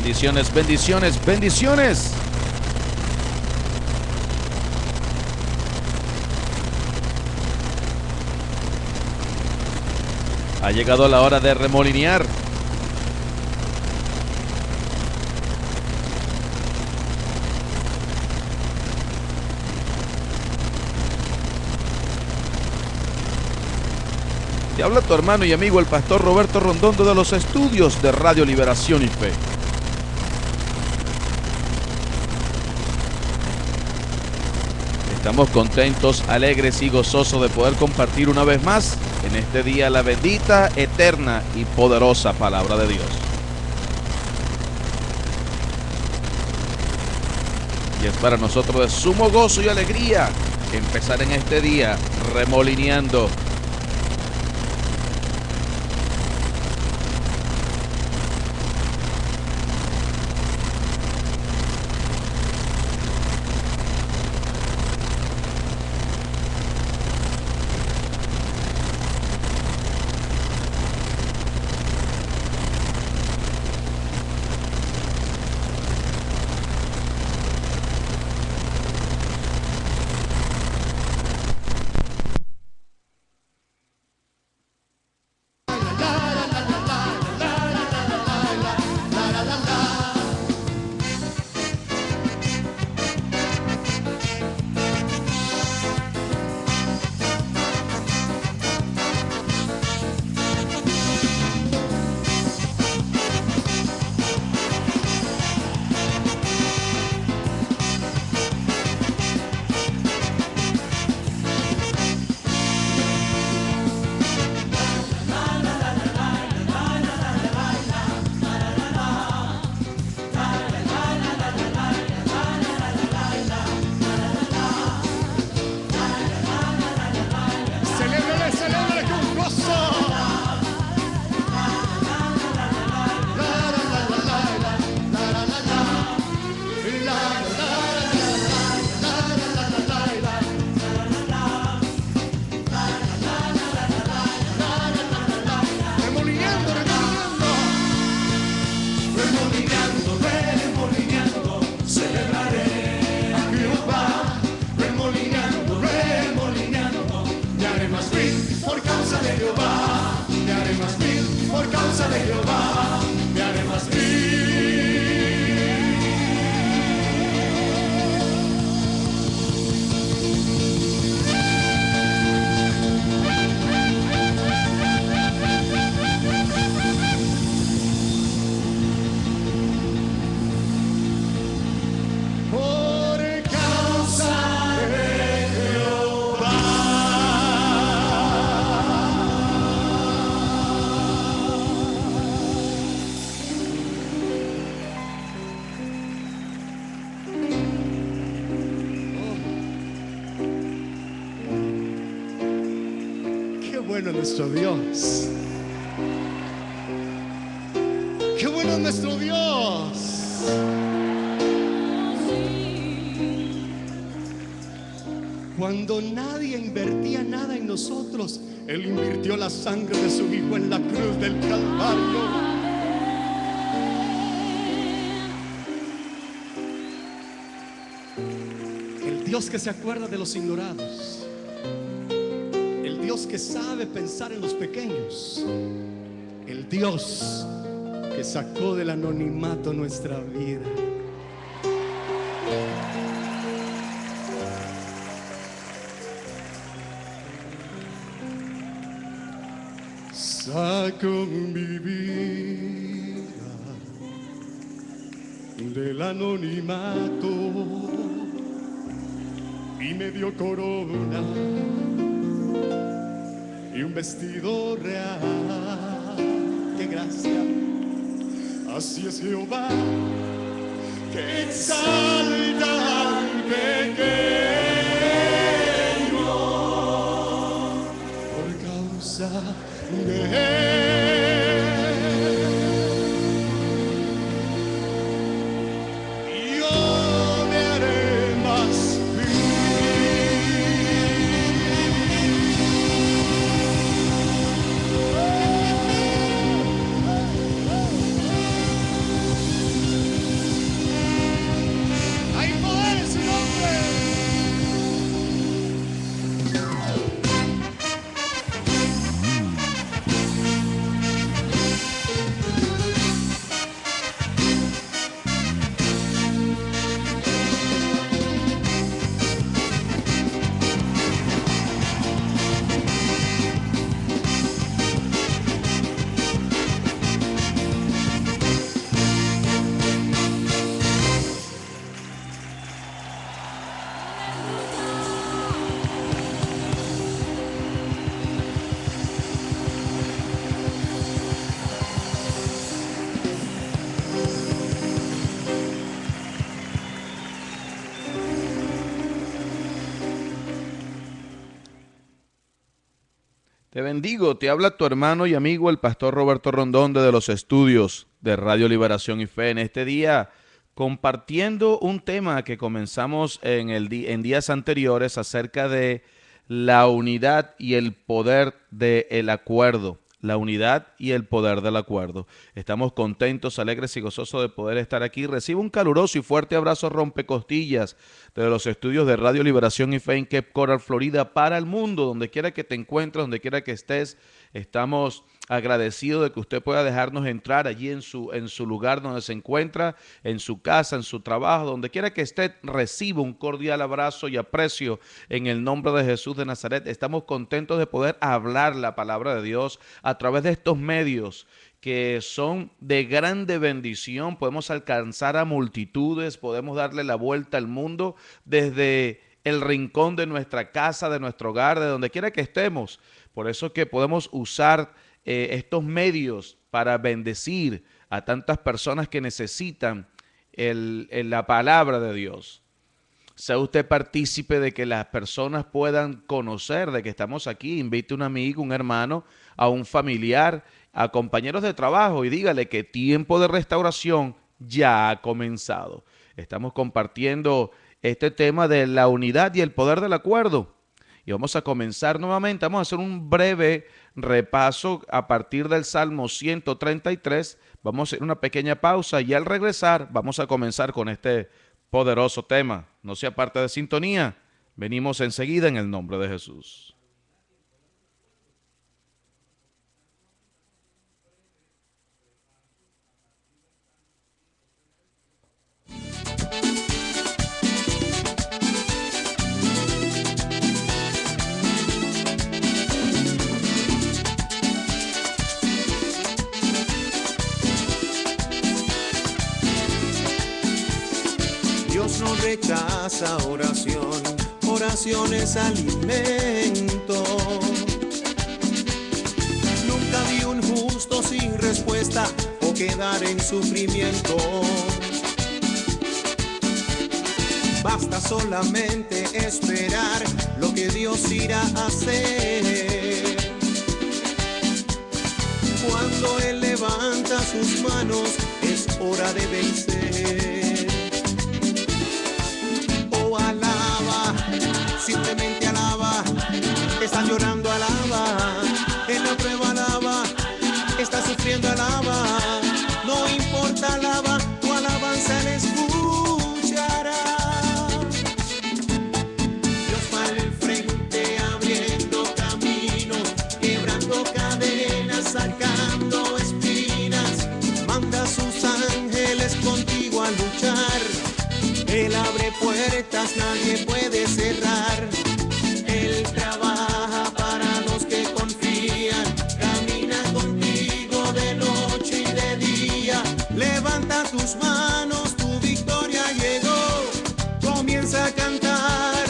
Bendiciones, bendiciones, bendiciones. Ha llegado la hora de remolinear. Te habla tu hermano y amigo el pastor Roberto Rondondo de los estudios de Radio Liberación y Fe. Estamos contentos, alegres y gozosos de poder compartir una vez más en este día la bendita, eterna y poderosa palabra de Dios. Y es para nosotros de sumo gozo y alegría empezar en este día remolineando. Bueno nuestro Dios. Qué bueno nuestro Dios. Cuando nadie invertía nada en nosotros, Él invirtió la sangre de su Hijo en la cruz del Calvario. El Dios que se acuerda de los ignorados, Dios que sabe pensar en los pequeños, el Dios que sacó del anonimato nuestra vida. Sacó mi vida del anonimato y me dio corona y un vestido real. ¡Qué gracia! Así es Jehová, que exalta al pequeño por causa de Él. Yo me haré más Te bendigo, te habla tu hermano y amigo el pastor Roberto Rondón de los estudios de Radio Liberación y Fe en este día, compartiendo un tema que comenzamos en días anteriores acerca de la unidad y el poder del acuerdo. La unidad y el poder del acuerdo. Estamos contentos, alegres y gozosos de poder estar aquí. Recibo un caluroso y fuerte abrazo rompecostillas de los estudios de Radio Liberación y Fe en Cape Coral, Florida, para el mundo, donde quiera que te encuentres, donde quiera que estés. Estamos agradecidos de que usted pueda dejarnos entrar allí en su lugar donde se encuentra, en su casa, en su trabajo, donde quiera que esté. Reciba un cordial abrazo y aprecio en el nombre de Jesús de Nazaret. Estamos contentos de poder hablar la palabra de Dios a través de estos medios que son de grande bendición. Podemos alcanzar a multitudes, podemos darle la vuelta al mundo desde el rincón de nuestra casa, de nuestro hogar, de donde quiera que estemos. Por eso que podemos usar estos medios para bendecir a tantas personas que necesitan la palabra de Dios. Sea usted partícipe de que las personas puedan conocer de que estamos aquí. Invite a un amigo, un hermano, a un familiar, a compañeros de trabajo y dígale que tiempo de restauración ya ha comenzado. Estamos compartiendo este tema de la unidad y el poder del acuerdo. Y vamos a comenzar nuevamente. Vamos a hacer un breve repaso a partir del Salmo 133. Vamos a hacer una pequeña pausa y al regresar vamos a comenzar con este poderoso tema. No sea parte de sintonía. Venimos enseguida en el nombre de Jesús. Dios no rechaza oración, oración es alimento. Nunca vi un justo sin respuesta o quedar en sufrimiento. Basta solamente esperar lo que Dios irá a hacer. Cuando Él levanta sus manos es hora de vencer. Alaba, simplemente alaba. Estás llorando, alaba. En la prueba, alaba. Estás sufriendo, alaba. No importa, alaba. Tu alabanza le escuchará. Dios va al frente abriendo caminos, quebrando cadenas, sacando espinas. Manda a sus ángeles contigo a luchar. Él abre puertas, nadie puede cerrar. Él trabaja para los que confían. Camina contigo de noche y de día. Levanta tus manos, tu victoria llegó. Comienza a cantar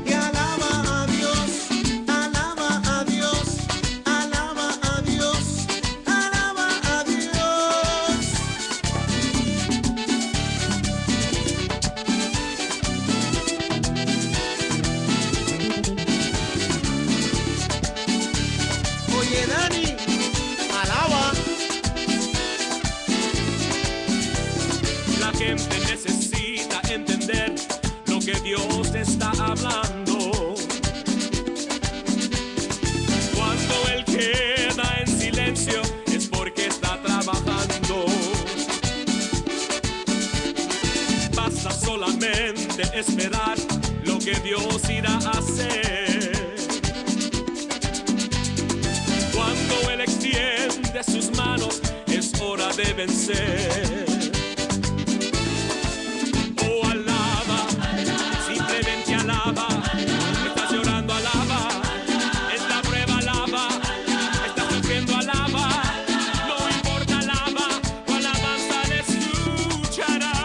y alaba a Dios, alaba a Dios, alaba a Dios, alaba a Dios. Oye, Dani, alaba. La gente necesita entender lo que Dios te está hablando. Cuando Él queda en silencio es porque está trabajando. Basta solamente esperar lo que Dios irá a hacer. Cuando Él extiende sus manos es hora de vencer. Oh, alaba, simplemente alaba. Estás llorando, alaba. En la prueba, alaba. Estás sufriendo, alaba. No importa, alaba. Tu alabanza le escuchará.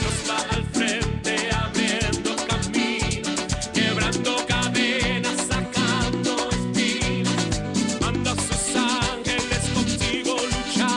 Dios va al frente abriendo caminos, quebrando cadenas, sacando espinas. Manda a sus ángeles contigo luchar.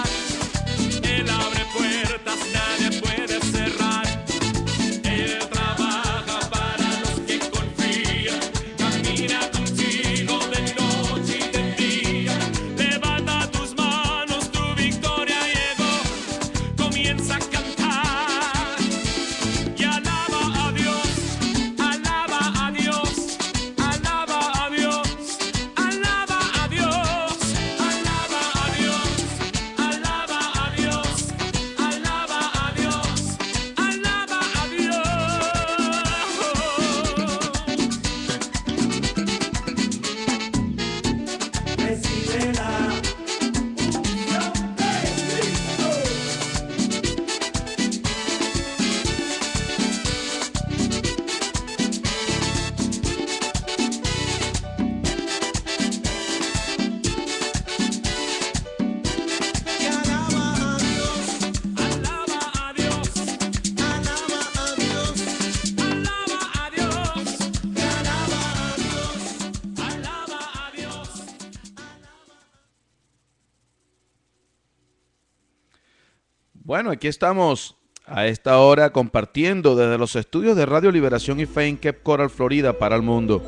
Bueno, aquí estamos a esta hora compartiendo desde los estudios de Radio Liberación y Fe en Cape Coral, Florida, para el mundo.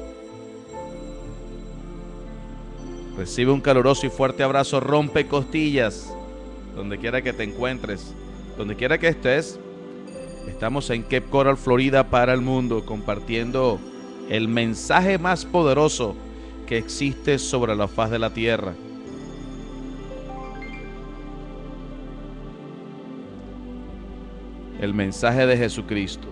Recibe un caluroso y fuerte abrazo, rompe costillas, donde quiera que te encuentres, donde quiera que estés. Estamos en Cape Coral, Florida, para el mundo, compartiendo el mensaje más poderoso que existe sobre la faz de la tierra. El mensaje de Jesucristo.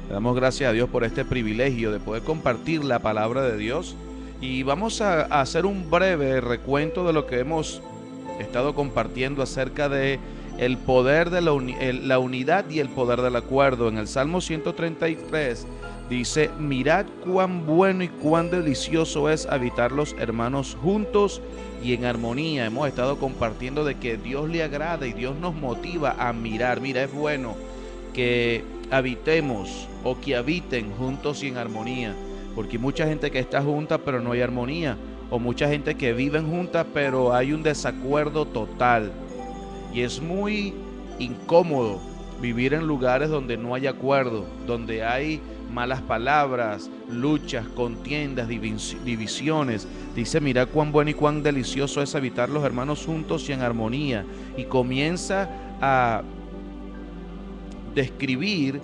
Le damos gracias a Dios por este privilegio de poder compartir la palabra de Dios, y vamos a hacer un breve recuento de lo que hemos estado compartiendo acerca de el poder de la unidad y el poder del acuerdo. En el Salmo 133 dice: mirad cuán bueno y cuán delicioso es habitar los hermanos juntos y en armonía. Hemos estado compartiendo de que Dios le agrada y Dios nos motiva a mirar. Mira, es bueno que habitemos o que habiten juntos y en armonía, porque hay mucha gente que está junta pero no hay armonía, o mucha gente que viven juntas pero hay un desacuerdo total, y es muy incómodo vivir en lugares donde no hay acuerdo, donde hay malas palabras, luchas, contiendas, divisiones. Dice: mira cuán bueno y cuán delicioso es habitar los hermanos juntos y en armonía, y comienza a describir,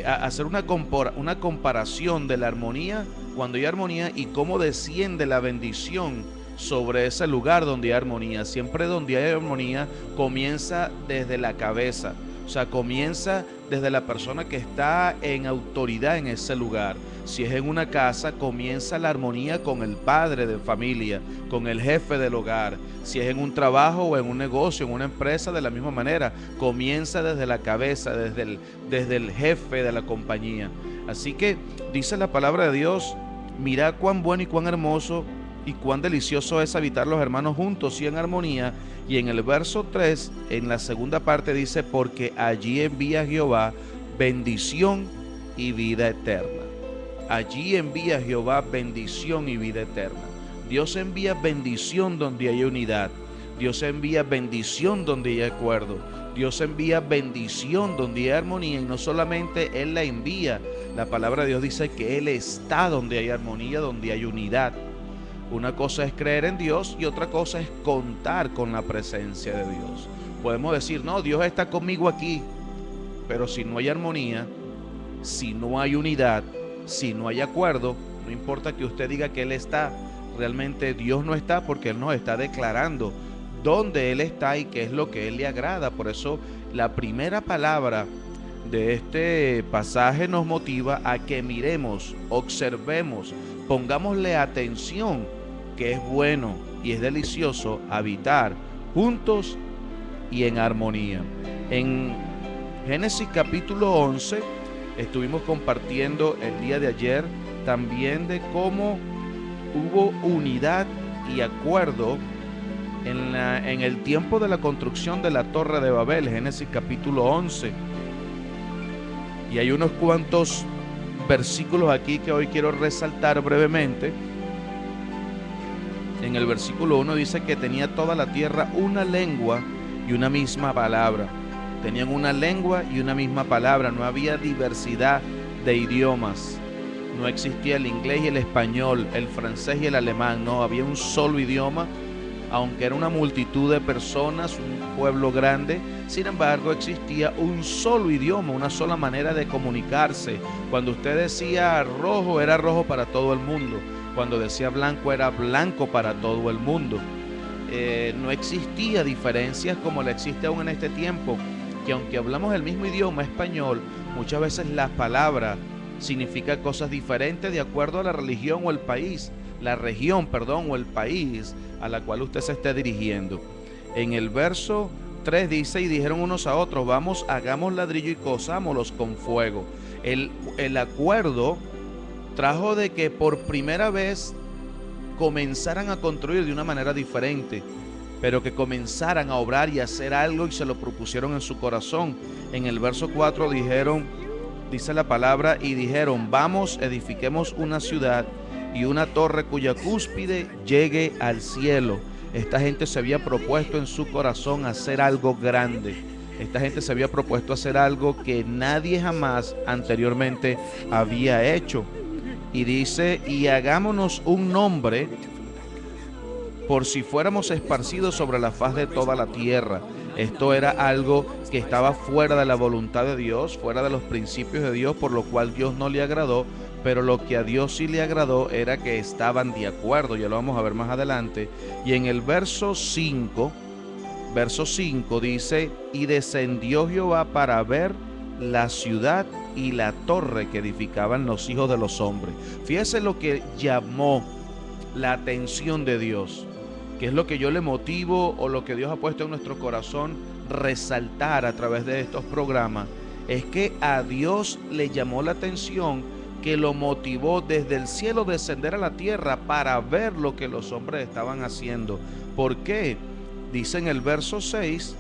a hacer una comparación de la armonía, cuando hay armonía, y cómo desciende la bendición sobre ese lugar donde hay armonía. Siempre donde hay armonía comienza desde la cabeza, o sea, comienza desde la persona que está en autoridad en ese lugar. Si es en una casa, comienza la armonía con el padre de familia, con el jefe del hogar. Si es en un trabajo o en un negocio, en una empresa, de la misma manera, comienza desde la cabeza, desde el jefe de la compañía. Así que dice la palabra de Dios: mirad cuán bueno y cuán hermoso y cuán delicioso es habitar los hermanos juntos y en armonía. Y en el verso 3, en la segunda parte, dice: porque allí envía Jehová bendición y vida eterna. Allí envía Jehová bendición y vida eterna. Dios envía bendición donde hay unidad. Dios envía bendición donde hay acuerdo. Dios envía bendición donde hay armonía, y no solamente Él la envía. La palabra de Dios dice que Él está donde hay armonía, donde hay unidad. Una cosa es creer en Dios y otra cosa es contar con la presencia de Dios. Podemos decir: no, Dios está conmigo aquí, pero si no hay armonía, si no hay unidad, si no hay acuerdo, no importa que usted diga que Él está, realmente Dios no está, porque Él nos está declarando dónde Él está y qué es lo que Él le agrada. Por eso la primera palabra de este pasaje nos motiva a que miremos, observemos, pongámosle atención, que es bueno y es delicioso habitar juntos y en armonía. En Génesis capítulo 11 estuvimos compartiendo el día de ayer también de cómo hubo unidad y acuerdo en el tiempo de la construcción de la Torre de Babel. Génesis capítulo 11. Y hay unos cuantos versículos aquí que hoy quiero resaltar brevemente. En el versículo 1 dice que tenía toda la tierra una lengua y una misma palabra. Tenían una lengua y una misma palabra. No había diversidad de idiomas. No existía el inglés y el español, el francés y el alemán. No, había un solo idioma. Aunque era una multitud de personas, un pueblo grande, sin embargo existía un solo idioma, una sola manera de comunicarse. Cuando usted decía rojo, era rojo para todo el mundo. Cuando decía blanco, era blanco para todo el mundo. No existía diferencias como la existe aún en este tiempo, que aunque hablamos el mismo idioma español, muchas veces la palabra significa cosas diferentes de acuerdo a la religión o el país, o el país a la cual usted se esté dirigiendo. En el verso 3 dice: y dijeron unos a otros: vamos, hagamos ladrillo y cosámoslos con fuego. El acuerdo trajo de que por primera vez comenzaran a construir de una manera diferente, pero que comenzaran a obrar y a hacer algo, y se lo propusieron en su corazón. En el verso 4 dijeron, dice la palabra: y dijeron: vamos, edifiquemos una ciudad y una torre cuya cúspide llegue al cielo, Esta gente se había propuesto en su corazón hacer algo grande. Esta gente se había propuesto hacer algo que nadie jamás anteriormente había hecho. Y dice, y hagámonos un nombre por si fuéramos esparcidos sobre la faz de toda la tierra. Esto era algo que estaba fuera de la voluntad de Dios, fuera de los principios de Dios, por lo cual Dios no le agradó, pero lo que a Dios sí le agradó era que estaban de acuerdo, ya lo vamos a ver más adelante. Y en el verso 5 dice, y descendió Jehová para ver la ciudad y la torre que edificaban los hijos de los hombres. Fíjese lo que llamó la atención de Dios, que es lo que yo le motivo o lo que Dios ha puesto en nuestro corazón resaltar a través de estos programas, es que a Dios le llamó la atención, que lo motivó desde el cielo descender a la tierra para ver lo que los hombres estaban haciendo. ¿Por qué? Dice en el verso 6,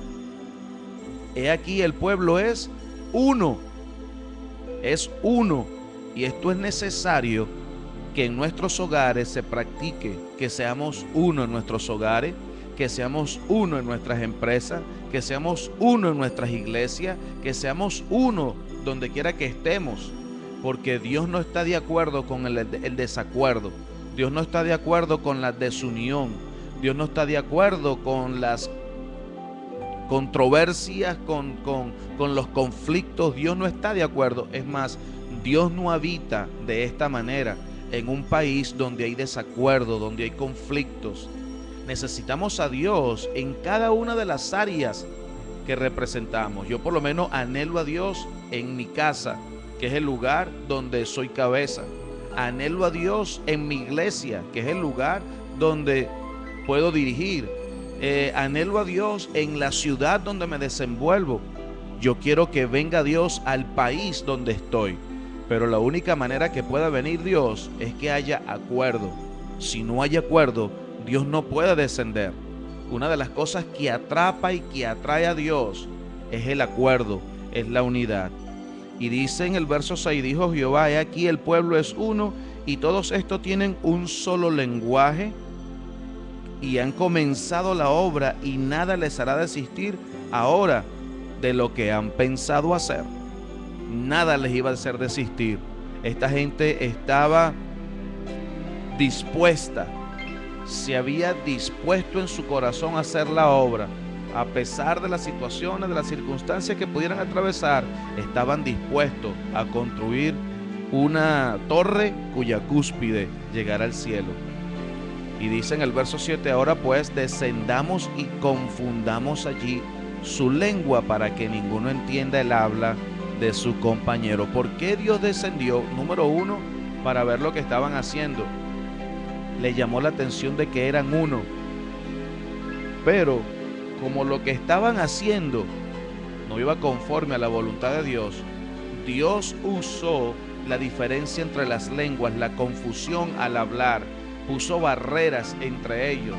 he aquí el pueblo es uno, y esto es necesario que en nuestros hogares se practique, que seamos uno en nuestros hogares, que seamos uno en nuestras empresas, que seamos uno en nuestras iglesias, que seamos uno donde quiera que estemos, porque Dios no está de acuerdo con el desacuerdo, Dios no está de acuerdo con la desunión, Dios no está de acuerdo con las controversias, con los conflictos. Dios no está de acuerdo. Es más, Dios no habita de esta manera en un país donde hay desacuerdo, donde hay conflictos. Necesitamos a Dios en cada una de las áreas que representamos. Yo por lo menos anhelo a Dios en mi casa, que es el lugar donde soy cabeza. Anhelo a Dios en mi iglesia, que es el lugar donde puedo dirigir. Anhelo a Dios en la ciudad donde me desenvuelvo. Yo quiero que venga Dios al país donde estoy. Pero la única manera que pueda venir Dios es que haya acuerdo. Si no hay acuerdo, Dios no puede descender. Una de las cosas que atrapa y que atrae a Dios es el acuerdo, es la unidad. Y dice en el verso 6, dijo Jehová, he aquí el pueblo es uno, y todos estos tienen un solo lenguaje, y han comenzado la obra, y nada les hará desistir ahora de lo que han pensado hacer. Nada les iba a hacer desistir. Esta gente estaba dispuesta, se había dispuesto en su corazón a hacer la obra. A pesar de las situaciones, de las circunstancias que pudieran atravesar, estaban dispuestos a construir una torre cuya cúspide llegara al cielo. Y dice en el verso 7, ahora pues descendamos y confundamos allí su lengua para que ninguno entienda el habla de su compañero. ¿Por qué Dios descendió? Número 1, para ver lo que estaban haciendo. Le llamó la atención de que eran uno. Pero como lo que estaban haciendo no iba conforme a la voluntad de Dios, Dios usó la diferencia entre las lenguas, la confusión al hablar, puso barreras entre ellos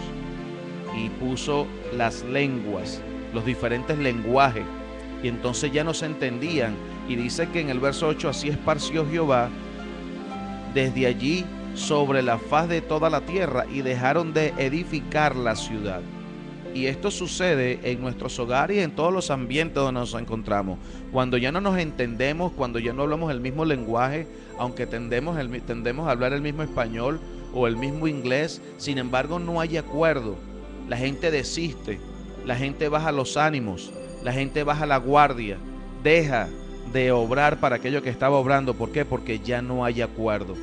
y puso las lenguas, los diferentes lenguajes, y entonces ya no se entendían. Y dice que en el verso 8, así esparció Jehová desde allí sobre la faz de toda la tierra, y dejaron de edificar la ciudad. Y esto sucede en nuestros hogares y en todos los ambientes donde nos encontramos. Cuando ya no nos entendemos, cuando ya no hablamos el mismo lenguaje, aunque tendemos a hablar el mismo español o el mismo inglés, sin embargo no hay acuerdo. La gente desiste, la gente baja los ánimos, la gente baja la guardia, deja de obrar para aquello que estaba obrando. ¿Por qué? Porque ya no hay acuerdo.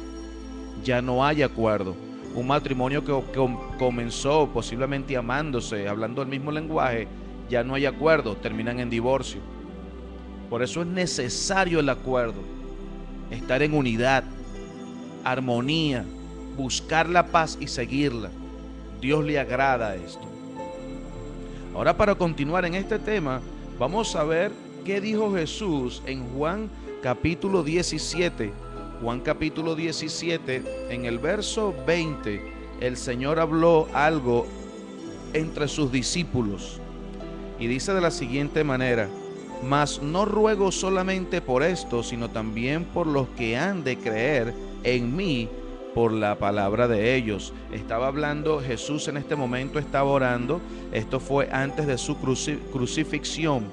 Ya no hay acuerdo. Un matrimonio que comenzó posiblemente amándose, hablando el mismo lenguaje, ya no hay acuerdo, terminan en divorcio. Por eso es necesario el acuerdo, estar en unidad, armonía, buscar la paz y seguirla. Dios le agrada esto. Ahora, para continuar en este tema, vamos a ver qué dijo Jesús en Juan capítulo 17. Juan capítulo 17, en el verso 20, el Señor habló algo entre sus discípulos y dice de la siguiente manera: mas no ruego solamente por esto, sino también por los que han de creer en mí por la palabra de ellos. Estaba hablando, Jesús en este momento estaba orando. Esto fue antes de su crucifixión.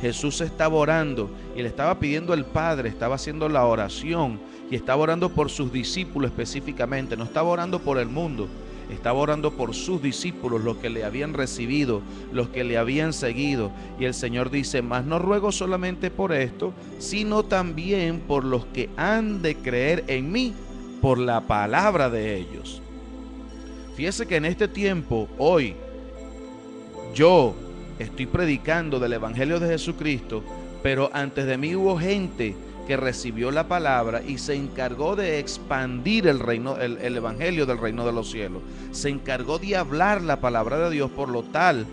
Jesús estaba orando y le estaba pidiendo al Padre, estaba haciendo la oración y estaba orando por sus discípulos específicamente. No estaba orando por el mundo, estaba orando por sus discípulos, los que le habían recibido, los que le habían seguido. Y el Señor dice: mas no ruego solamente por esto, sino también por los que han de creer en mí por la palabra de ellos. Fíjese que en este tiempo, hoy, yo estoy predicando del Evangelio de Jesucristo, pero antes de mí hubo gente que recibió la palabra y se encargó de expandir el reino, el Evangelio del reino de los cielos. Se encargó de hablar la palabra de Dios, por lo tal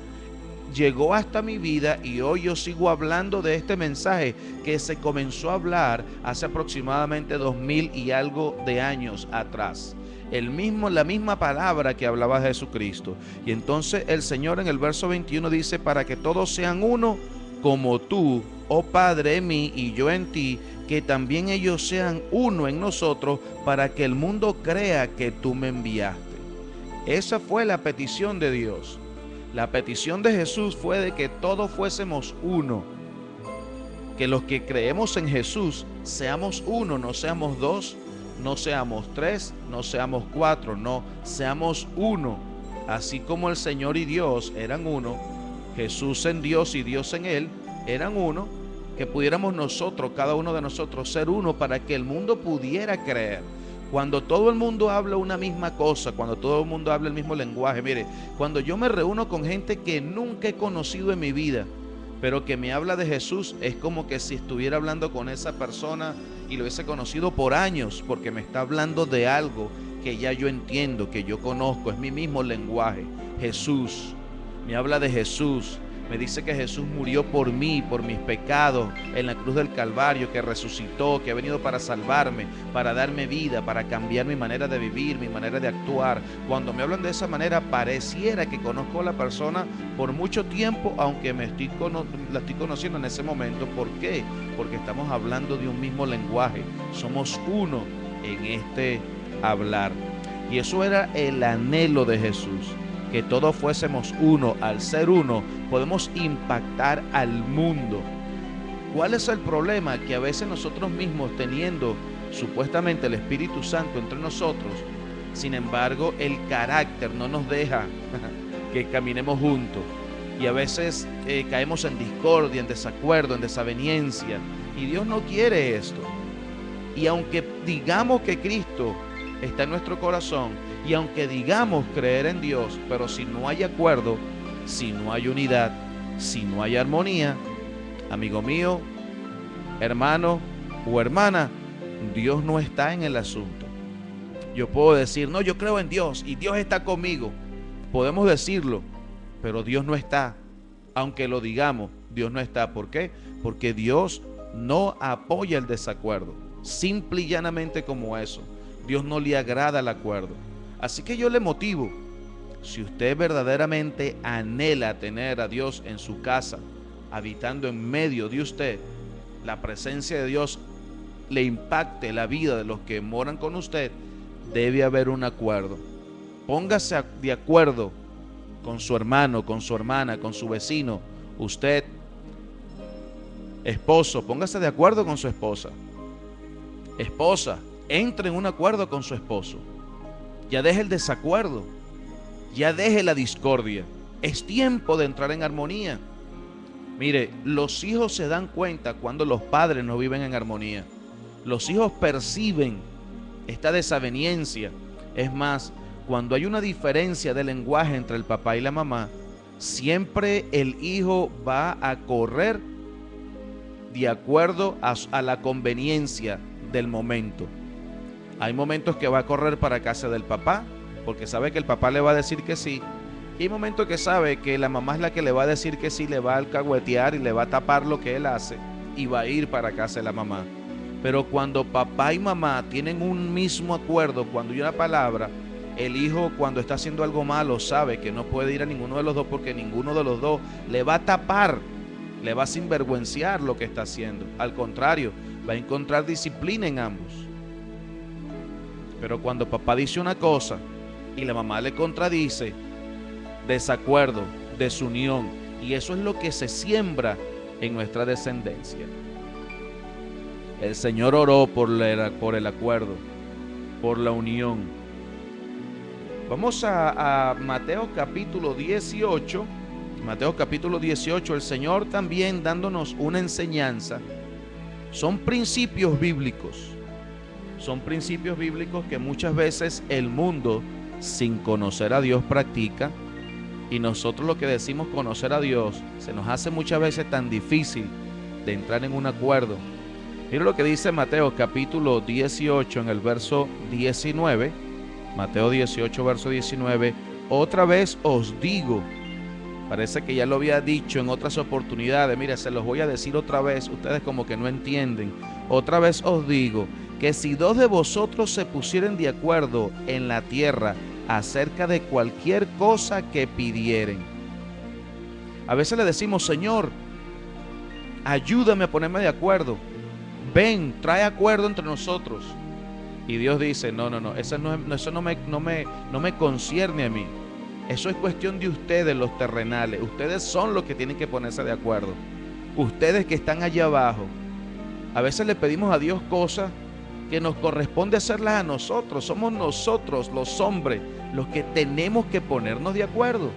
llegó hasta mi vida y hoy yo sigo hablando de este mensaje que se comenzó a hablar hace aproximadamente 2000 y algo de años atrás. La misma palabra que hablaba Jesucristo. Y entonces el Señor en el verso 21 dice: para que todos sean uno, como tú, oh Padre, en mí y yo en ti, que también ellos sean uno en nosotros, para que el mundo crea que tú me enviaste. Esa fue la petición de Dios. La petición de Jesús fue de que todos fuésemos uno, que los que creemos en Jesús seamos uno, no seamos dos, no seamos tres, no seamos cuatro, no, seamos uno. Así como el Señor y Dios eran uno, Jesús en Dios y Dios en Él eran uno, que pudiéramos nosotros, cada uno de nosotros, ser uno para que el mundo pudiera creer. Cuando todo el mundo habla una misma cosa, cuando todo el mundo habla el mismo lenguaje, mire, cuando yo me reúno con gente que nunca he conocido en mi vida, pero que me habla de Jesús, es como que si estuviera hablando con esa persona y lo hubiese conocido por años, porque me está hablando de algo que ya yo entiendo, que yo conozco, es mi mismo lenguaje. Jesús, me habla de Jesús, me dice que Jesús murió por mí, por mis pecados, en la cruz del Calvario, que resucitó, que ha venido para salvarme, para darme vida, para cambiar mi manera de vivir, mi manera de actuar. Cuando me hablan de esa manera, pareciera que conozco a la persona por mucho tiempo, aunque la estoy conociendo en ese momento. ¿Por qué? Porque estamos hablando de un mismo lenguaje, somos uno en este hablar. Y eso era el anhelo de Jesús, que todos fuésemos uno. Al ser uno, podemos impactar al mundo. ¿Cuál es el problema? Que a veces nosotros mismos, teniendo supuestamente el Espíritu Santo entre nosotros, sin embargo, el carácter no nos deja que caminemos juntos. Y a veces caemos en discordia, en desacuerdo, en desaveniencia. Y Dios no quiere esto. Y aunque digamos que Cristo está en nuestro corazón, y aunque digamos creer en Dios, pero si no hay acuerdo, si no hay unidad, si no hay armonía, amigo mío, hermano o hermana, Dios no está en el asunto. Yo puedo decir: no, yo creo en Dios y Dios está conmigo. Podemos decirlo, pero Dios no está. Aunque lo digamos, Dios no está. ¿Por qué? Porque Dios no apoya el desacuerdo. Simple y llanamente como eso. Dios no le agrada el acuerdo. Así que yo le motivo, si usted verdaderamente anhela tener a Dios en su casa, habitando en medio de usted, la presencia de Dios le impacte la vida de los que moran con usted, debe haber un acuerdo. Póngase de acuerdo con su hermano, con su hermana, con su vecino. Usted, esposo, póngase de acuerdo con su esposa. Esposa, entre en un acuerdo con su esposo. Ya deje el desacuerdo, ya deje la discordia. Es tiempo de entrar en armonía. Mire, los hijos se dan cuenta cuando los padres no viven en armonía. Los hijos perciben esta desaveniencia. Es más, cuando hay una diferencia de lenguaje entre el papá y la mamá, siempre el hijo va a correr de acuerdo a la conveniencia del momento. Hay momentos que va a correr para casa del papá, porque sabe que el papá le va a decir que sí. Y hay momentos que sabe que la mamá es la que le va a decir que sí, le va a alcahuetear y le va a tapar lo que él hace y va a ir para casa de la mamá. Pero cuando papá y mamá tienen un mismo acuerdo, cuando hay una palabra, el hijo cuando está haciendo algo malo sabe que no puede ir a ninguno de los dos, porque ninguno de los dos le va a tapar, le va a sinvergüenciar lo que está haciendo. Al contrario, va a encontrar disciplina en ambos. Pero cuando papá dice una cosa y la mamá le contradice, desacuerdo, desunión, y eso es lo que se siembra en nuestra descendencia. El Señor oró por el acuerdo, por la unión. Vamos a Mateo capítulo 18. Mateo capítulo 18, el Señor también dándonos una enseñanza. Son principios bíblicos. Son principios bíblicos que muchas veces el mundo, sin conocer a Dios, practica. Y nosotros lo que decimos conocer a Dios, se nos hace muchas veces tan difícil de entrar en un acuerdo. Mira lo que dice Mateo capítulo 18 en el verso 19. Mateo 18 verso 19. Otra vez os digo, parece que ya lo había dicho en otras oportunidades, mira, se los voy a decir otra vez, ustedes como que no entienden. Otra vez os digo que si dos de vosotros se pusieren de acuerdo en la tierra acerca de cualquier cosa que pidieren. A veces le decimos, Señor, ayúdame a ponerme de acuerdo. Ven, trae acuerdo entre nosotros. Y Dios dice, no, eso no me concierne a mí. Eso es cuestión de ustedes, los terrenales. Ustedes son los que tienen que ponerse de acuerdo. Ustedes que están allá abajo. A veces le pedimos a Dios cosas que nos corresponde hacerlas a nosotros. Somos nosotros, los hombres, los que tenemos que ponernos de acuerdo.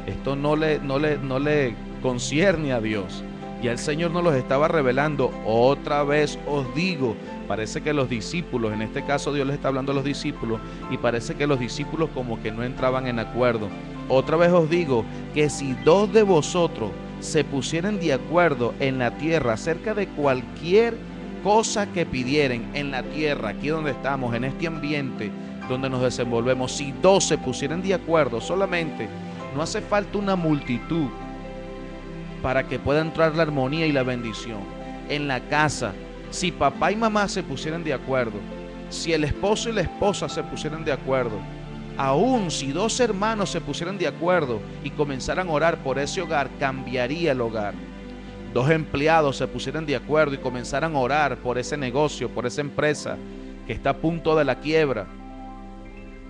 Esto no le concierne a Dios. Ya el Señor nos los estaba revelando. Otra vez os digo. Parece que los discípulos, en este caso Dios les está hablando a los discípulos, y parece que los discípulos como que no entraban en acuerdo. Otra vez os digo que si dos de vosotros se pusieren de acuerdo en la tierra acerca de cualquier cosa que pidieren en la tierra, aquí donde estamos, en este ambiente donde nos desenvolvemos, si dos se pusieran de acuerdo solamente, no hace falta una multitud para que pueda entrar la armonía y la bendición. En la casa, si papá y mamá se pusieran de acuerdo, si el esposo y la esposa se pusieran de acuerdo, aún si dos hermanos se pusieran de acuerdo y comenzaran a orar por ese hogar, cambiaría el hogar. Dos empleados se pusieran de acuerdo y comenzaran a orar por ese negocio, por esa empresa que está a punto de la quiebra.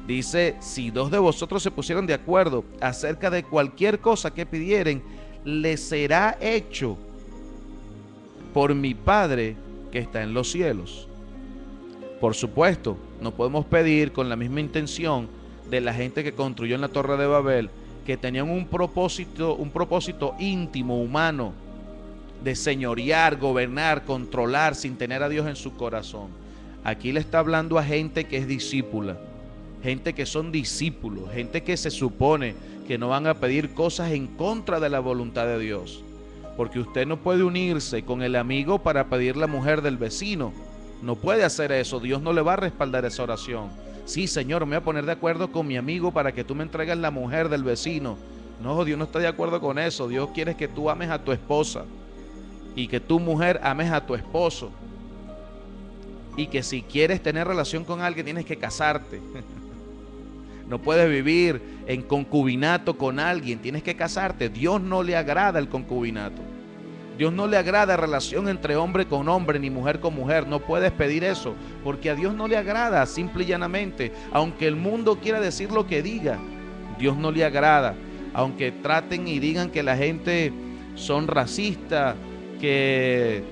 Dice, si dos de vosotros se pusieran de acuerdo acerca de cualquier cosa que pidieren, les será hecho por mi Padre que está en los cielos. Por supuesto, no podemos pedir con la misma intención de la gente que construyó en la Torre de Babel, que tenían un propósito íntimo, humano, de señorear, gobernar, controlar sin tener a Dios en su corazón. Aquí le está hablando a gente que es discípula, gente que son discípulos, gente que se supone que no van a pedir cosas en contra de la voluntad de Dios. Porque usted no puede unirse con el amigo para pedir la mujer del vecino. No puede hacer eso. Dios no le va a respaldar esa oración. Sí, Señor, me voy a poner de acuerdo con mi amigo para que tú me entregues la mujer del vecino. No, Dios no está de acuerdo con eso. Dios quiere que tú ames a tu esposa y que tu mujer ames a tu esposo. Y que si quieres tener relación con alguien tienes que casarte. No puedes vivir en concubinato con alguien, tienes que casarte. Dios no le agrada el concubinato. Dios no le agrada relación entre hombre con hombre ni mujer con mujer. No puedes pedir eso, porque a Dios no le agrada, simple y llanamente. Aunque el mundo quiera decir lo que diga, Dios no le agrada. Aunque traten y digan que la gente son racistas, que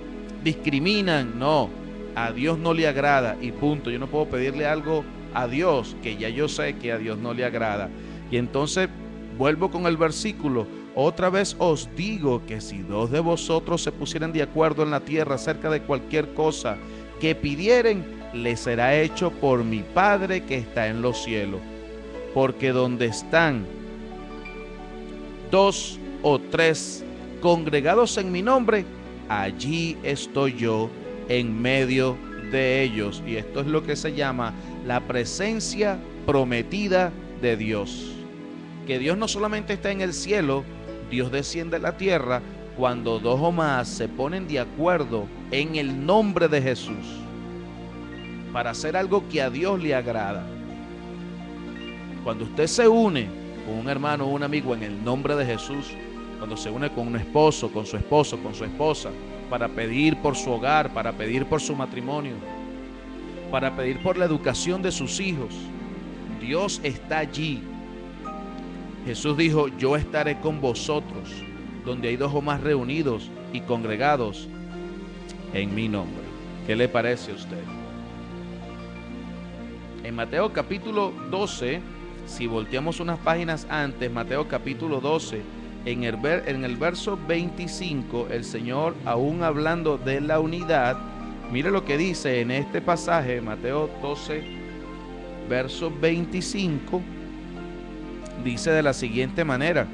discriminan, no. A Dios no le agrada y punto. Yo no puedo pedirle algo a Dios que ya yo sé que a Dios no le agrada. Y entonces vuelvo con el versículo. Otra vez os digo que si dos de vosotros se pusieran de acuerdo en la tierra acerca de cualquier cosa que pidieren, les será hecho por mi Padre que está en los cielos. Porque donde están dos o tres congregados en mi nombre, allí estoy yo en medio de ellos. Y esto es lo que se llama la presencia prometida de Dios. Que Dios no solamente está en el cielo, Dios desciende a la tierra cuando dos o más se ponen de acuerdo en el nombre de Jesús para hacer algo que a Dios le agrada. Cuando usted se une con un hermano o un amigo en el nombre de Jesús, cuando se une con un esposo, con su esposa, para pedir por su hogar, para pedir por su matrimonio, para pedir por la educación de sus hijos. Dios está allí. Jesús dijo, yo estaré con vosotros, donde hay dos o más reunidos y congregados en mi nombre. ¿Qué le parece a usted? En Mateo capítulo 12, si volteamos unas páginas antes, Mateo capítulo 12, en el verso 25, el Señor, aún hablando de la unidad, mire lo que dice en este pasaje, Mateo 12, verso 25, dice de la siguiente manera.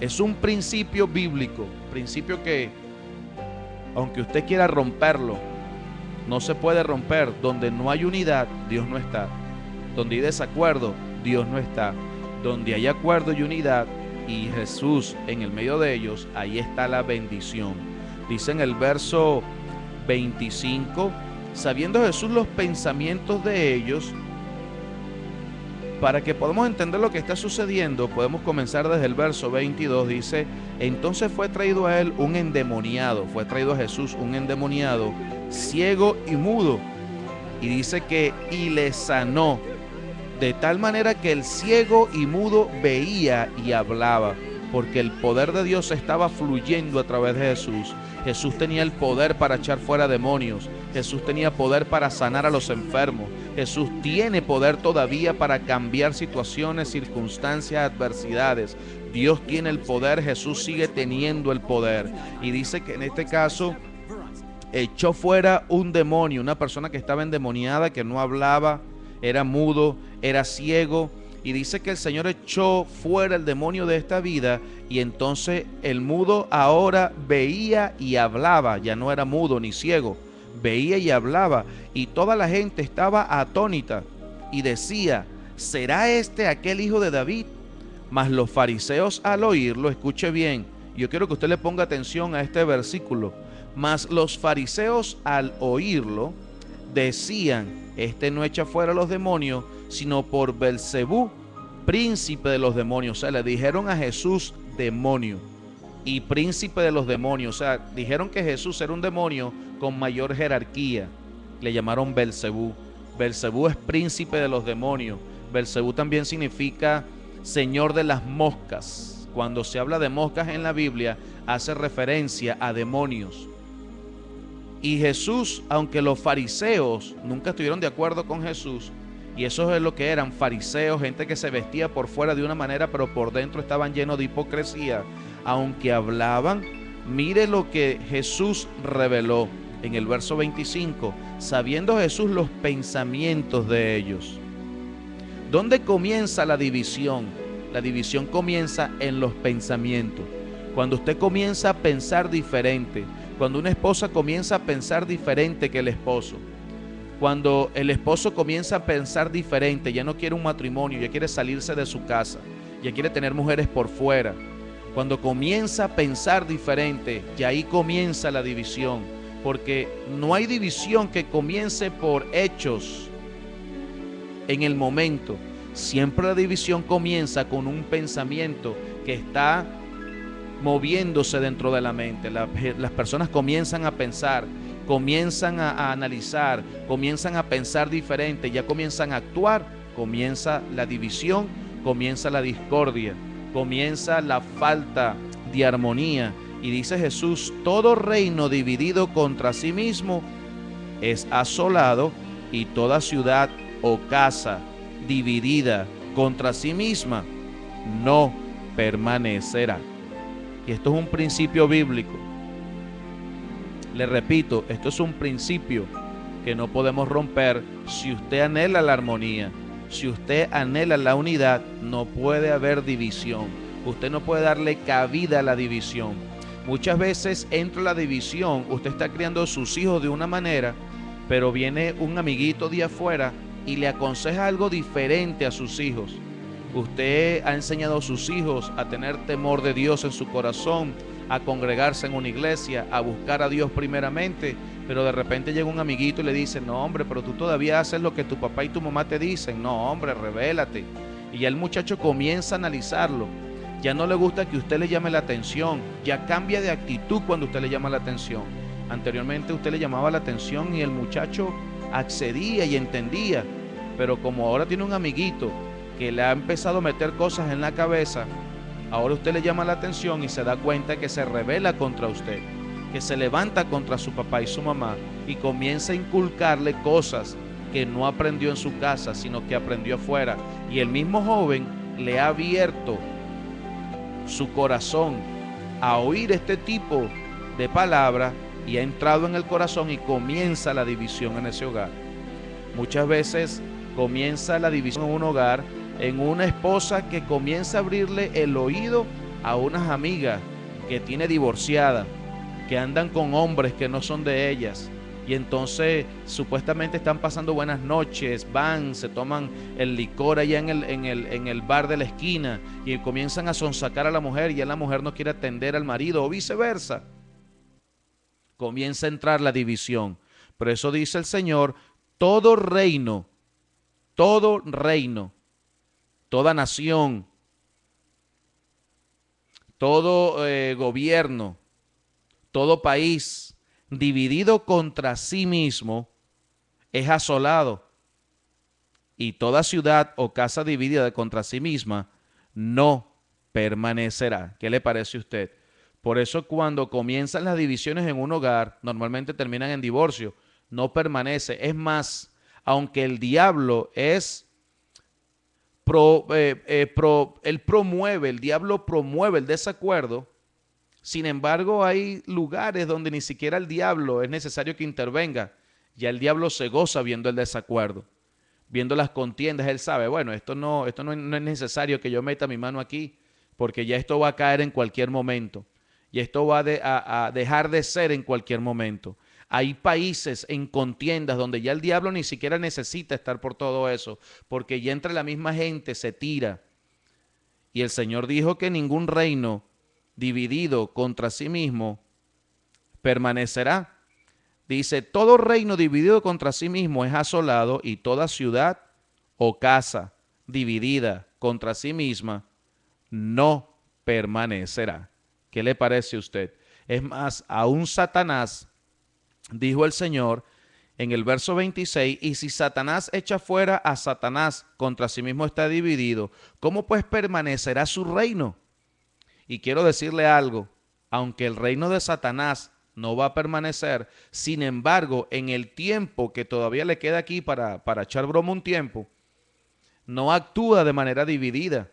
Es un principio bíblico, principio que, aunque usted quiera romperlo, no se puede romper. Donde no hay unidad, Dios no está. Donde hay desacuerdo, Dios no está. Donde hay acuerdo y unidad, y Jesús en el medio de ellos, ahí está la bendición. Dice en el verso 25, sabiendo Jesús los pensamientos de ellos. Para que podamos entender lo que está sucediendo, podemos comenzar desde el verso 22. Dice, entonces fue traído a él un endemoniado, fue traído a Jesús un endemoniado, ciego y mudo. Y dice que, y le sanó, de tal manera que el ciego y mudo veía y hablaba, porque el poder de Dios estaba fluyendo a través de Jesús. Jesús tenía el poder para echar fuera demonios. Jesús tenía poder para sanar a los enfermos. Jesús tiene poder todavía para cambiar situaciones, circunstancias, adversidades. Dios tiene el poder, Jesús sigue teniendo el poder. Y dice que en este caso echó fuera un demonio, una persona que estaba endemoniada, que no hablaba, era mudo, era ciego. Y dice que el Señor echó fuera el demonio de esta vida, y entonces el mudo ahora veía y hablaba, ya no era mudo ni ciego, veía y hablaba, y toda la gente estaba atónita y decía, ¿será este aquel hijo de David? Mas los fariseos al oírlo, escuche bien, yo quiero que usted le ponga atención a este versículo, mas los fariseos al oírlo decían, este no echa fuera los demonios, sino por Belcebú, príncipe de los demonios. O sea, le dijeron a Jesús demonio y príncipe de los demonios. O sea, dijeron que Jesús era un demonio con mayor jerarquía. Le llamaron Belcebú. Belcebú es príncipe de los demonios. Belcebú también significa señor de las moscas. Cuando se habla de moscas en la Biblia, hace referencia a demonios. Y Jesús, aunque los fariseos nunca estuvieron de acuerdo con Jesús, y eso es lo que eran fariseos, gente que se vestía por fuera de una manera, pero por dentro estaban llenos de hipocresía, aunque hablaban, mire lo que Jesús reveló en el verso 25, sabiendo Jesús los pensamientos de ellos. ¿Dónde comienza la división? La división comienza en los pensamientos. Cuando usted comienza a pensar diferente, cuando una esposa comienza a pensar diferente que el esposo, cuando el esposo comienza a pensar diferente, ya no quiere un matrimonio, ya quiere salirse de su casa, ya quiere tener mujeres por fuera. Cuando comienza a pensar diferente, ya ahí comienza la división, porque no hay división que comience por hechos en el momento. Siempre la división comienza con un pensamiento que está moviéndose dentro de la mente. Las personas comienzan a pensar, comienzan a analizar, comienzan a pensar diferente, ya comienzan a actuar, comienza la división, comienza la discordia, comienza la falta de armonía. Y dice Jesús, todo reino dividido contra sí mismo es asolado, y toda ciudad o casa dividida contra sí misma no permanecerá. Y esto es un principio bíblico. Le repito, esto es un principio que no podemos romper. Si usted anhela la armonía, si usted anhela la unidad, no puede haber división. Usted no puede darle cabida a la división. Muchas veces entre la división, usted está criando a sus hijos de una manera, pero viene un amiguito de afuera y le aconseja algo diferente a sus hijos. Usted ha enseñado a sus hijos a tener temor de Dios en su corazón, a congregarse en una iglesia, a buscar a Dios primeramente, pero de repente llega un amiguito y le dice, no hombre, pero tú todavía haces lo que tu papá y tu mamá te dicen, no hombre, revélate. Y ya el muchacho comienza a analizarlo, ya no le gusta que usted le llame la atención, ya cambia de actitud cuando usted le llama la atención. Anteriormente usted le llamaba la atención y el muchacho accedía y entendía, pero como ahora tiene un amiguito que le ha empezado a meter cosas en la cabeza, ahora usted le llama la atención y se da cuenta que se rebela contra usted, que se levanta contra su papá y su mamá y comienza a inculcarle cosas que no aprendió en su casa, sino que aprendió afuera. Y el mismo joven le ha abierto su corazón a oír este tipo de palabras y ha entrado en el corazón y comienza la división en ese hogar. Muchas veces comienza la división en un hogar, en una esposa que comienza a abrirle el oído a unas amigas que tiene divorciada, que andan con hombres que no son de ellas, y entonces supuestamente están pasando buenas noches, van, se toman el licor allá en el bar de la esquina y comienzan a sonsacar a la mujer, y ya la mujer no quiere atender al marido o viceversa. Comienza a entrar la división. Por eso dice el Señor, todo reino, toda nación, todo gobierno, todo país dividido contra sí mismo es asolado, y toda ciudad o casa dividida contra sí misma no permanecerá. ¿Qué le parece a usted? Por eso cuando comienzan las divisiones en un hogar, normalmente terminan en divorcio, no permanece. Es más, aunque el diablo el diablo promueve el desacuerdo. Sin embargo, hay lugares donde ni siquiera el diablo es necesario que intervenga. Ya el diablo se goza viendo el desacuerdo, viendo las contiendas. Él sabe, bueno, esto no es necesario que yo meta mi mano aquí, porque ya esto va a caer en cualquier momento. Y esto va a dejar de ser en cualquier momento. Hay países en contiendas donde ya el diablo ni siquiera necesita estar por todo eso, porque ya entre la misma gente se tira. Y el Señor dijo que ningún reino dividido contra sí mismo permanecerá. Dice, todo reino dividido contra sí mismo es asolado, y toda ciudad o casa dividida contra sí misma no permanecerá. ¿Qué le parece a usted? Es más, aún Satanás, dijo el Señor en el verso 26, y si Satanás echa fuera a Satanás, contra sí mismo está dividido, ¿cómo pues permanecerá su reino? Y quiero decirle algo, aunque el reino de Satanás no va a permanecer, sin embargo, en el tiempo que todavía le queda aquí para echar broma un tiempo, no actúa de manera dividida.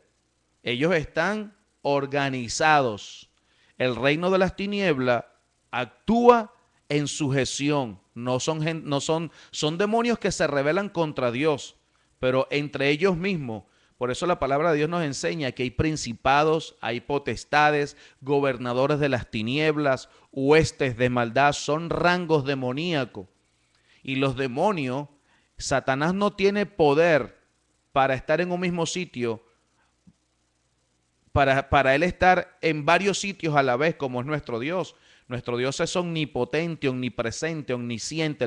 Ellos están organizados. El reino de las tinieblas actúa en sujeción. Son demonios que se rebelan contra Dios, pero entre ellos mismos. Por eso la palabra de Dios nos enseña que hay principados, hay potestades, gobernadores de las tinieblas, huestes de maldad, son rangos demoníacos. Y los demonios, Satanás no tiene poder para estar en un mismo sitio, para él estar en varios sitios a la vez, como es nuestro Dios. Nuestro Dios es omnipotente, omnipresente, omnisciente.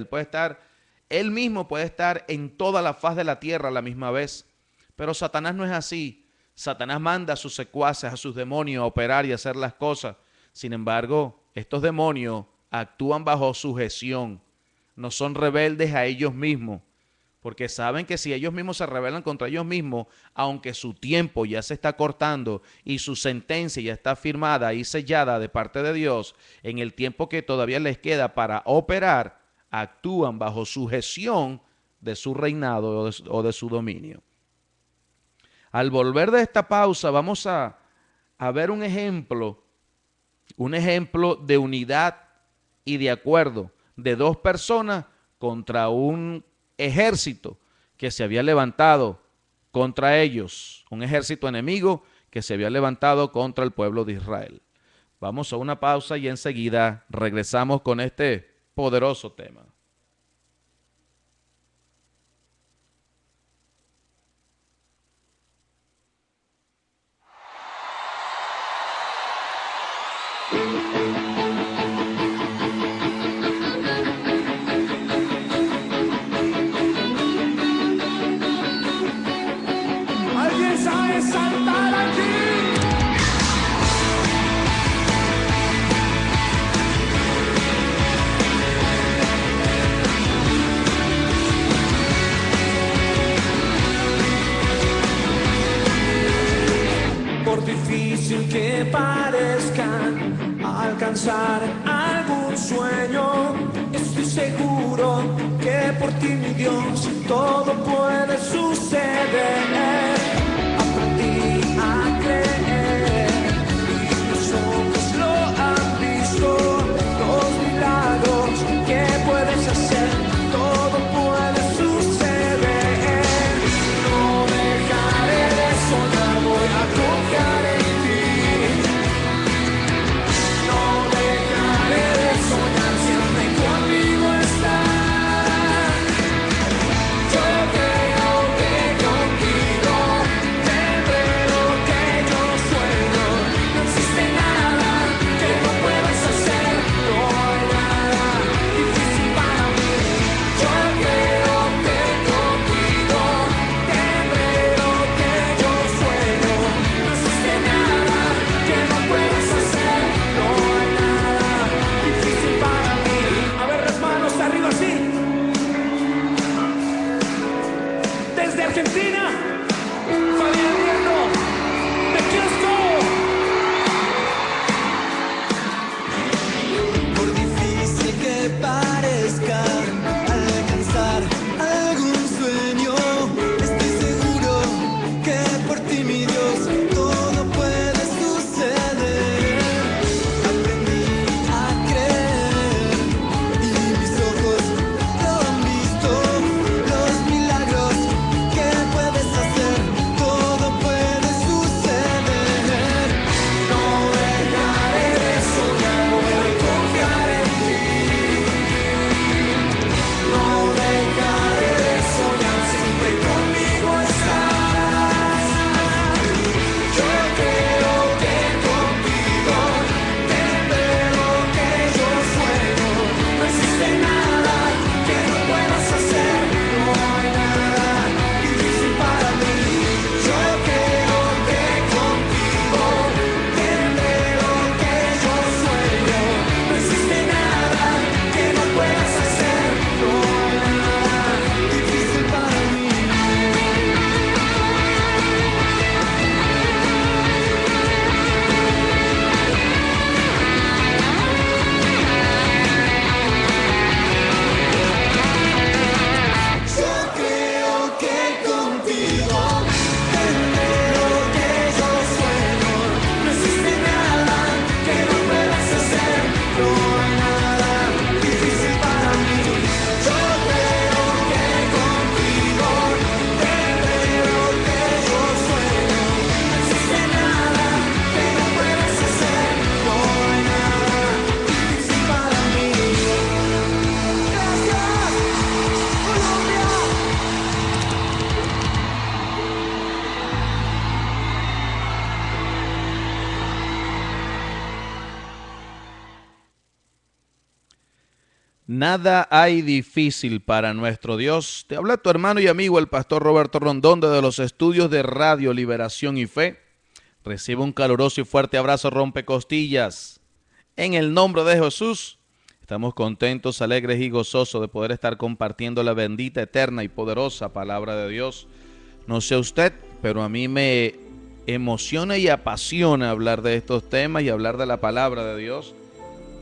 Él mismo puede estar en toda la faz de la tierra a la misma vez. Pero Satanás no es así. Satanás manda a sus secuaces, a sus demonios a operar y a hacer las cosas. Sin embargo, estos demonios actúan bajo sujeción. No son rebeldes a ellos mismos, porque saben que si ellos mismos se rebelan contra ellos mismos, aunque su tiempo ya se está cortando y su sentencia ya está firmada y sellada de parte de Dios, en el tiempo que todavía les queda para operar, actúan bajo sujeción de su reinado o de su dominio. Al volver de esta pausa vamos a ver un ejemplo de unidad y de acuerdo de dos personas contra un ejército que se había levantado contra ellos, un ejército enemigo que se había levantado contra el pueblo de Israel. Vamos a una pausa y enseguida regresamos con este poderoso tema. ¿Alguien sabe saltar aquí? alcanzar algún sueño. Estoy seguro que por ti, mi Dios, todo puede suceder. Aprendí a creer y mis ojos lo han visto, los milagros que puedes hacer, todo puede suceder. No dejaré de soñar, voy a confiar en ti. No dejaré de soñar, siempre conmigo estás. Yo creo que contigo tendré lo que yo sueño. No existe nada que no puedas hacer, no hay nada difícil para mí. Yo creo que contigo tendré lo que yo sueño. No existe nada que no puedas hacer, no hay nada difícil para mí. A ver las manos arriba así. Desde Argentina, Fabián Hierro, de Kiosco. Por difícil que parezca alcanzar algún sueño, estoy seguro que por ti, mi Dios, todo puede suceder. Aprendí a creer y mis ojos lo han visto, los milagros que puedes hacer, todo puede suceder. No dejaré de soñar, voy a confiar en ti. No dejaré de soñar, siempre conmigo estás. Yo creo que contigo tendré lo que yo sueño. No existe nada que no puedas hacer, no hay nada difícil para mí. Yo creo que contigo tendré lo que yo sueño. No existe nada que no puedas hacer, no hay nada difícil para mí. Yo creo que contigo tendré lo que yo sueño. No existe nada que no puedas hacer, no hay nada difícil para mí. Yo creo que contigo tendré lo que yo sueño. No existe nada que no puedas hacer, no hay nada difícil para mí. Gracias, Colombia. Nada hay difícil para nuestro Dios. Te habla tu hermano y amigo el pastor Roberto Rondón desde los estudios de Radio Liberación y Fe. Recibe un caluroso y fuerte abrazo rompecostillas. En el nombre de Jesús, estamos contentos, alegres y gozosos de poder estar compartiendo la bendita, eterna y poderosa palabra de Dios. No sé usted, pero a mí me emociona y apasiona hablar de estos temas y hablar de la palabra de Dios.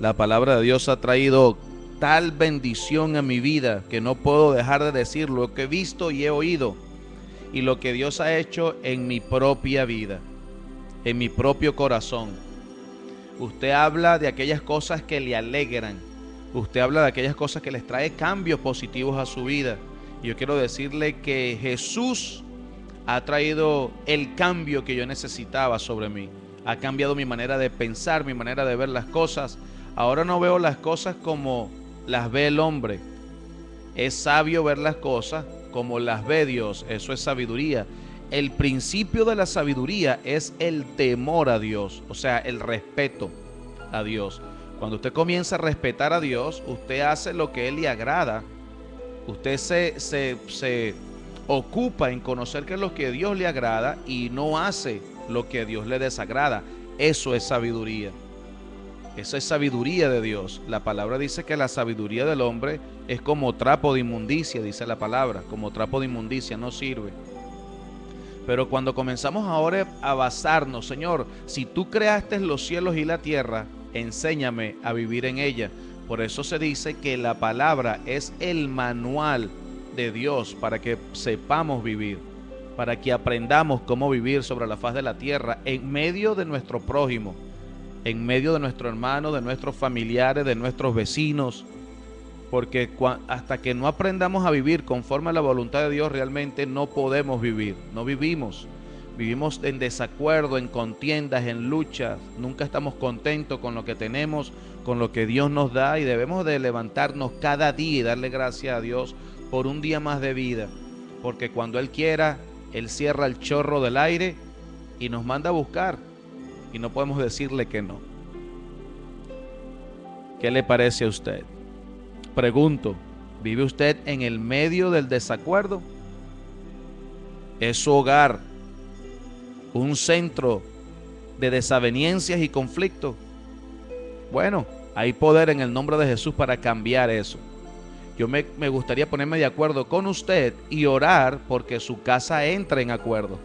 La palabra de Dios ha traído tal bendición a mi vida que no puedo dejar de decir lo que he visto y he oído y lo que Dios ha hecho en mi propia vida, en mi propio corazón. Usted habla de aquellas cosas que le alegran, usted habla de aquellas cosas que les trae cambios positivos a su vida. Y yo quiero decirle que Jesús ha traído el cambio que yo necesitaba sobre mí. Ha cambiado mi manera de pensar, mi manera de ver las cosas. Ahora no veo las cosas como las ve el hombre. Es sabio ver las cosas como las ve Dios. Eso es sabiduría. El principio de la sabiduría es el temor a Dios, o sea, el respeto a Dios. Cuando usted comienza a respetar a Dios, usted hace lo que a Él le agrada. Usted se ocupa en conocer qué es lo que a Dios le agrada y no hace lo que a Dios le desagrada. Eso es sabiduría. Esa es sabiduría de Dios. La palabra dice que la sabiduría del hombre es como trapo de inmundicia, dice la palabra. Como trapo de inmundicia, no sirve. Pero cuando comenzamos ahora a basarnos, Señor, si tú creaste los cielos y la tierra, enséñame a vivir en ella. Por eso se dice que la palabra es el manual de Dios para que sepamos vivir, para que aprendamos cómo vivir sobre la faz de la tierra, en medio de nuestro prójimo, en medio de nuestro hermano, de nuestros familiares, de nuestros vecinos, porque hasta que no aprendamos a vivir conforme a la voluntad de Dios, realmente no podemos vivir, no vivimos. Vivimos en desacuerdo, en contiendas, en luchas, nunca estamos contentos con lo que tenemos, con lo que Dios nos da, y debemos de levantarnos cada día y darle gracias a Dios por un día más de vida, porque cuando Él quiera, Él cierra el chorro del aire y nos manda a buscar, y no podemos decirle que no. ¿Qué le parece a usted? Pregunto, ¿vive usted en el medio del desacuerdo? ¿Es su hogar un centro de desavenencias y conflictos? Bueno, hay poder en el nombre de Jesús para cambiar eso. Yo me gustaría ponerme de acuerdo con usted y orar porque su casa entre en acuerdo.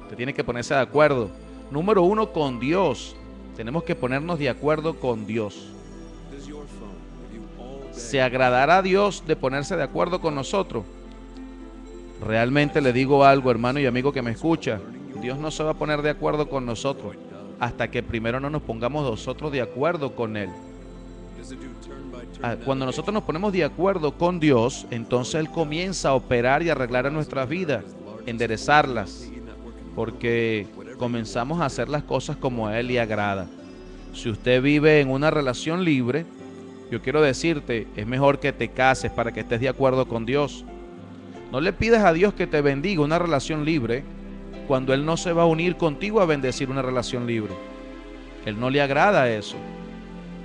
Usted tiene que ponerse de acuerdo. Número uno, con Dios. Tenemos que ponernos de acuerdo con Dios. ¿Se agradará a Dios de ponerse de acuerdo con nosotros? Realmente le digo algo, hermano y amigo que me escucha. Dios no se va a poner de acuerdo con nosotros hasta que primero no nos pongamos nosotros de acuerdo con Él. Cuando nosotros nos ponemos de acuerdo con Dios, entonces Él comienza a operar y arreglar en nuestras vidas, enderezarlas, porque comenzamos a hacer las cosas como a Él le agrada. Si usted vive en una relación libre, yo quiero decirte, es mejor que te cases para que estés de acuerdo con Dios. No le pidas a Dios que te bendiga una relación libre cuando Él no se va a unir contigo a bendecir una relación libre. Él no le agrada eso.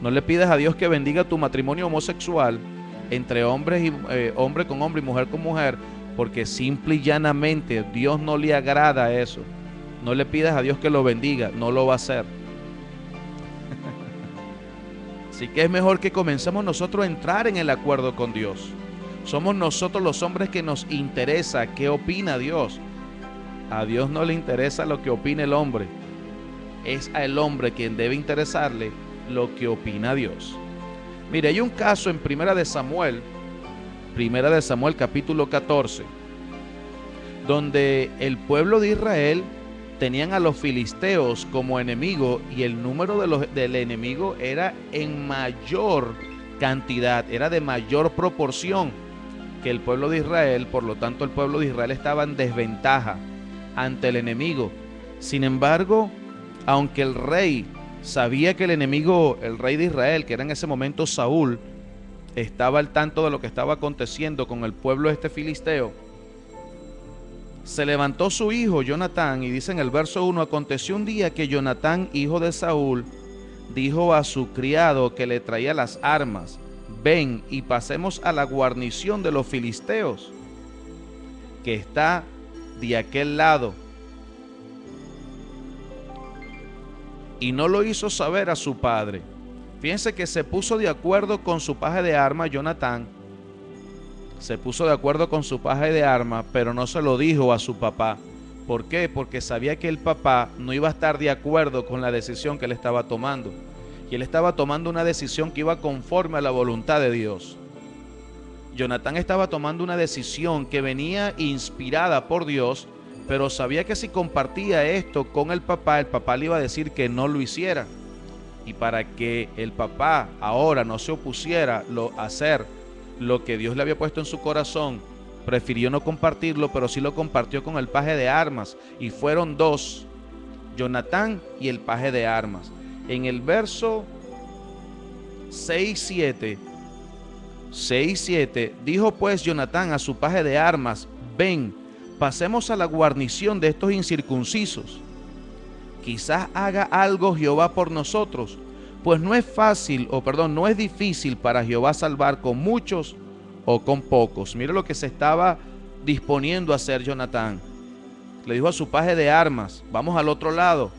No le pidas a Dios que bendiga tu matrimonio homosexual entre hombres hombre con hombre y mujer con mujer, porque simple y llanamente Dios no le agrada eso. No le pidas a Dios que lo bendiga, no lo va a hacer. Así que es mejor que comencemos nosotros a entrar en el acuerdo con Dios. Somos nosotros los hombres que nos interesa qué opina Dios. A Dios no le interesa lo que opine el hombre. Es al hombre quien debe interesarle lo que opina Dios. Mire, hay un caso en Primera de Samuel capítulo 14, donde el pueblo de Israel tenían a los filisteos como enemigo, y el número del enemigo era en mayor cantidad, era de mayor proporción que el pueblo de Israel. Por lo tanto, el pueblo de Israel estaba en desventaja ante el enemigo. Sin embargo, aunque el rey sabía que el enemigo, el rey de Israel, que era en ese momento Saúl, estaba al tanto de lo que estaba aconteciendo con el pueblo filisteo, se levantó su hijo Jonatán, y dice en el verso 1: aconteció un día que Jonatán, hijo de Saúl, dijo a su criado que le traía las armas: ven y pasemos a la guarnición de los filisteos, que está de aquel lado. Y no lo hizo saber a su padre. Fíjense que se puso de acuerdo con su paje de armas, Jonatán. Se puso de acuerdo con su paje de armas, pero no se lo dijo a su papá. ¿Por qué? Porque sabía que el papá no iba a estar de acuerdo con la decisión que él estaba tomando. Y él estaba tomando una decisión que iba conforme a la voluntad de Dios. Jonatán estaba tomando una decisión que venía inspirada por Dios, pero sabía que si compartía esto con el papá le iba a decir que no lo hiciera. Y para que el papá ahora no se opusiera a hacer lo que Dios le había puesto en su corazón, prefirió no compartirlo, pero sí lo compartió con el paje de armas. Y fueron dos, Jonatán y el paje de armas. En el verso 6-7, dijo pues Jonatán a su paje de armas: ven, pasemos a la guarnición de estos incircuncisos. Quizás haga algo Jehová por nosotros, pues no es difícil para Jehová salvar con muchos o con pocos. Mire lo que se estaba disponiendo a hacer Jonatán. Le dijo a su paje de armas: vamos al otro lado.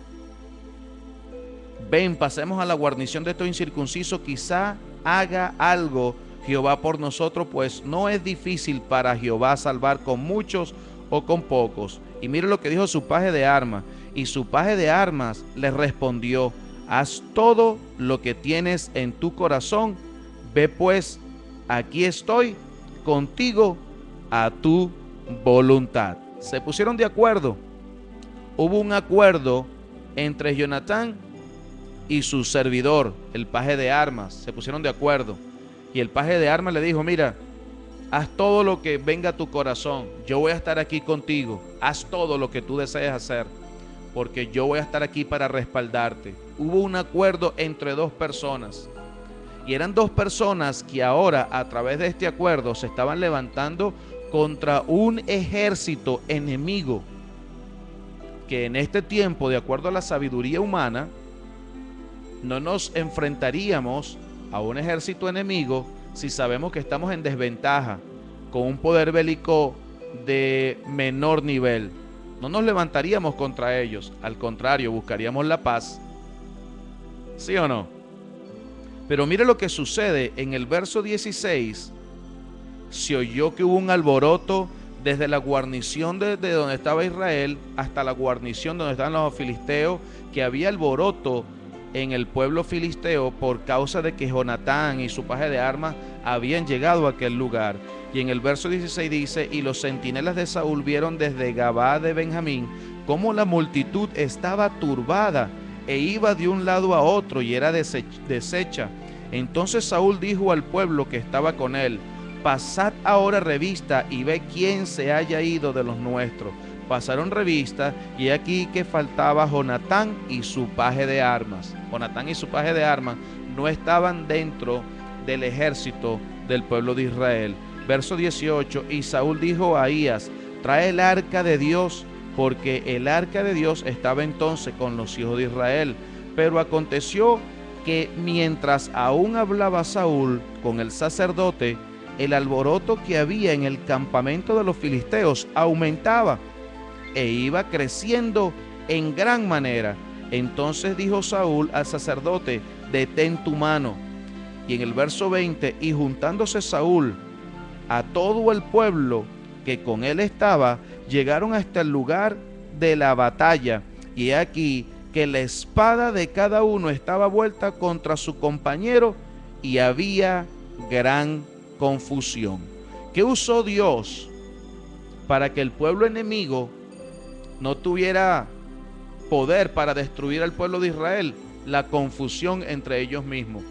Ven, pasemos a la guarnición de estos incircuncisos, quizá haga algo Jehová por nosotros, pues no es difícil para Jehová salvar con muchos o con pocos. Y mire lo que dijo su paje de armas. Y su paje de armas le respondió: haz todo lo que tienes en tu corazón. Ve pues, aquí estoy contigo a tu voluntad. Se pusieron de acuerdo. Hubo un acuerdo entre Jonatán y su servidor, el paje de armas. Se pusieron de acuerdo. Y el paje de armas le dijo, mira, haz todo lo que venga a tu corazón. Yo voy a estar aquí contigo. Haz todo lo que tú desees hacer, porque yo voy a estar aquí para respaldarte. Hubo un acuerdo entre dos personas. Y eran dos personas que ahora, a través de este acuerdo, se estaban levantando contra un ejército enemigo. Que en este tiempo, de acuerdo a la sabiduría humana, no nos enfrentaríamos a un ejército enemigo si sabemos que estamos en desventaja, con un poder bélico de menor nivel. No nos levantaríamos contra ellos, al contrario, buscaríamos la paz. ¿Sí o no? Pero mire lo que sucede en el verso 16. Se oyó que hubo un alboroto desde la guarnición de donde estaba Israel hasta la guarnición donde estaban los filisteos, que había alboroto en el pueblo filisteo por causa de que Jonatán y su paje de armas habían llegado a aquel lugar. Y en el verso 16 dice, y los centinelas de Saúl vieron desde Gabá de Benjamín cómo la multitud estaba turbada e iba de un lado a otro y era deshecha. Entonces Saúl dijo al pueblo que estaba con él, pasad ahora revista y ve quién se haya ido de los nuestros. Pasaron revista y aquí que faltaba Jonatán y su paje de armas. Jonatán y su paje de armas no estaban dentro del ejército del pueblo de Israel. Verso 18, y Saúl dijo a Ahías, trae el arca de Dios, porque el arca de Dios estaba entonces con los hijos de Israel. Pero aconteció que mientras aún hablaba Saúl con el sacerdote, el alboroto que había en el campamento de los filisteos aumentaba e iba creciendo en gran manera. Entonces dijo Saúl al sacerdote, detén tu mano. Y en el verso 20, y juntándose Saúl a todo el pueblo que con él estaba, llegaron hasta el lugar de la batalla. Y he aquí que la espada de cada uno estaba vuelta contra su compañero y había gran confusión. ¿Qué usó Dios para que el pueblo enemigo no tuviera poder para destruir al pueblo de Israel? La confusión entre ellos mismos.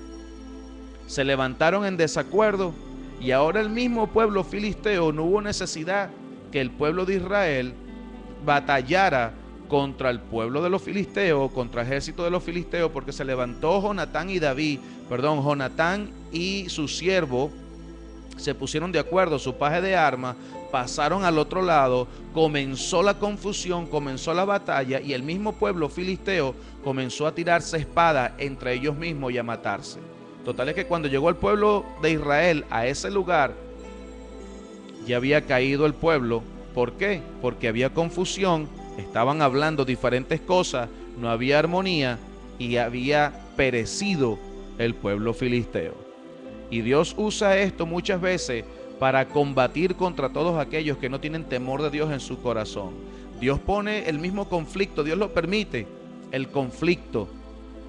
Se levantaron en desacuerdo y ahora el mismo pueblo filisteo no hubo necesidad que el pueblo de Israel batallara contra el pueblo de los filisteos, contra el ejército de los filisteos, porque se levantó Jonatán y su siervo se pusieron de acuerdo, su paje de armas, pasaron al otro lado, comenzó la confusión, comenzó la batalla y el mismo pueblo filisteo comenzó a tirarse espada entre ellos mismos y a matarse. Total es que cuando llegó el pueblo de Israel a ese lugar, ya había caído el pueblo. ¿Por qué? Porque había confusión, estaban hablando diferentes cosas, no había armonía y había perecido el pueblo filisteo. Y Dios usa esto muchas veces para combatir contra todos aquellos que no tienen temor de Dios en su corazón. Dios pone el mismo conflicto, Dios lo permite, el conflicto,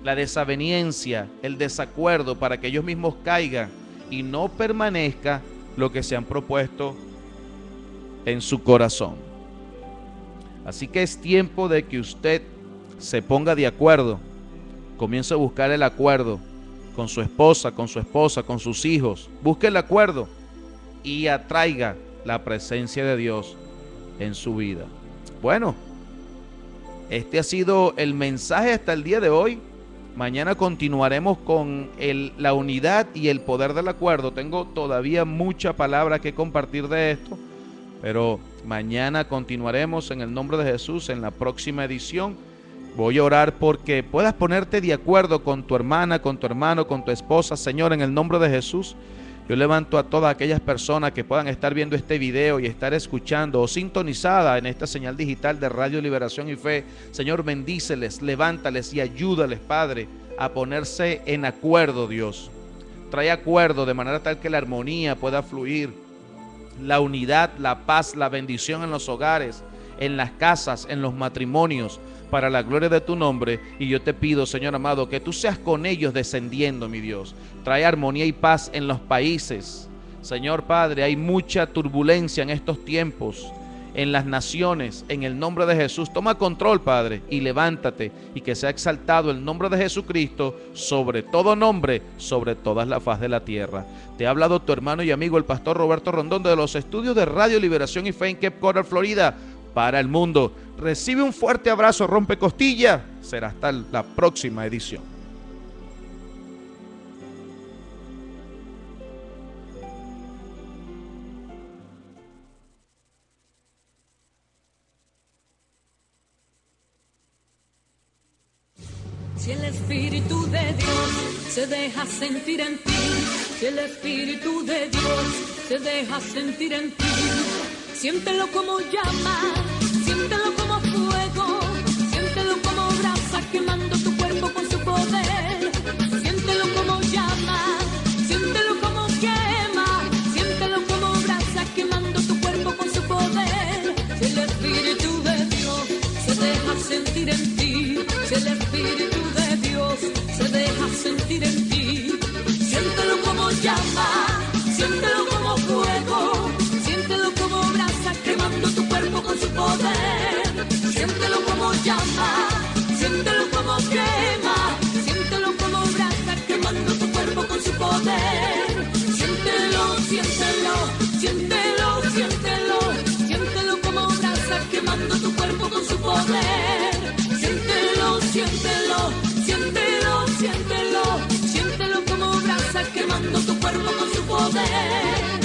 la desaveniencia, el desacuerdo, para que ellos mismos caigan y no permanezca lo que se han propuesto en su corazón. Así que es tiempo de que usted se ponga de acuerdo, comience a buscar el acuerdo con su esposa, con su esposa, con sus hijos. Busque el acuerdo y atraiga la presencia de Dios en su vida. Bueno, este ha sido el mensaje hasta el día de hoy. Mañana continuaremos con la unidad y el poder del acuerdo. Tengo todavía mucha palabra que compartir de esto, pero mañana continuaremos en el nombre de Jesús en la próxima edición. Voy a orar porque puedas ponerte de acuerdo con tu hermana, con tu hermano, con tu esposa. Señor, en el nombre de Jesús, yo levanto a todas aquellas personas que puedan estar viendo este video y estar escuchando o sintonizada en esta señal digital de Radio Liberación y Fe. Señor, bendíceles, levántales y ayúdales, Padre, a ponerse en acuerdo, Dios. Trae acuerdo de manera tal que la armonía pueda fluir, la unidad, la paz, la bendición en los hogares, en las casas, en los matrimonios. para la gloria de tu nombre. Y yo te pido, Señor amado, que tú seas con ellos descendiendo, mi Dios. Trae armonía y paz en los países. Señor Padre, hay mucha turbulencia en estos tiempos, en las naciones. En el nombre de Jesús, toma control, Padre, y levántate, y que sea exaltado el nombre de Jesucristo sobre todo nombre, sobre toda la faz de la tierra. Te ha hablado tu hermano y amigo el pastor Roberto Rondón de los estudios de Radio Liberación y Fe en Cape Coral, Florida, para el mundo. Recibe un fuerte abrazo, rompe costilla. Será hasta la próxima edición. Si el Espíritu de Dios se deja sentir en ti, si el Espíritu de Dios se deja sentir en ti, siéntelo como llama, siéntelo como fuego, siéntelo como brasa quemando tu cuerpo con su poder, siéntelo como llama, siéntelo como quema, siéntelo como brasa quemando tu cuerpo con su poder. Si el Espíritu de Dios se deja sentir en ti, si el Espíritu se deja sentir en ti, siéntelo como llama, siéntelo como fuego, siéntelo como brasa quemando tu cuerpo con su poder, siéntelo como llama, siéntelo como quema, siéntelo como brasa quemando tu cuerpo con su poder, siéntelo, siéntelo, siéntelo, siéntelo, siéntelo como brasa quemando tu cuerpo con su poder, siéntelo, siéntelo, siéntelo, siéntelo, siéntelo como brasa quemando tu cuerpo con su poder.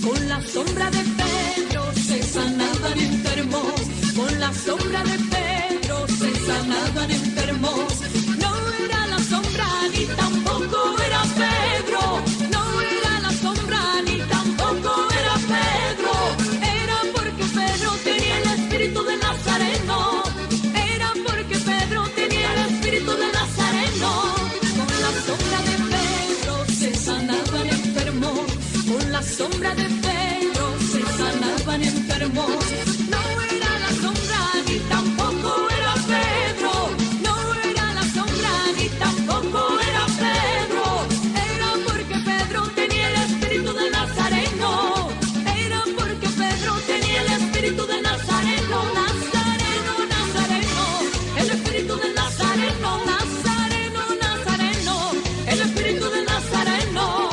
Con la sombra de Pedro se sanaban enfermos, con la sombra de Pedro se sanaban enfermos. No era la sombra ni tampoco era Pedro, no era la sombra ni tampoco era Pedro, era porque Pedro tenía el espíritu de Nazareno, era porque Pedro tenía el espíritu de Nazareno. Con la sombra de Pedro se sanaban enfermos, con la sombra de Pedro se sanaban enfermos. No era la sombra ni tampoco era Pedro, no era la sombra ni tampoco era Pedro, era porque Pedro tenía el espíritu de Nazareno, era porque Pedro tenía el espíritu de Nazareno, Nazareno, Nazareno, el espíritu de Nazareno, Nazareno, Nazareno, el espíritu de Nazareno.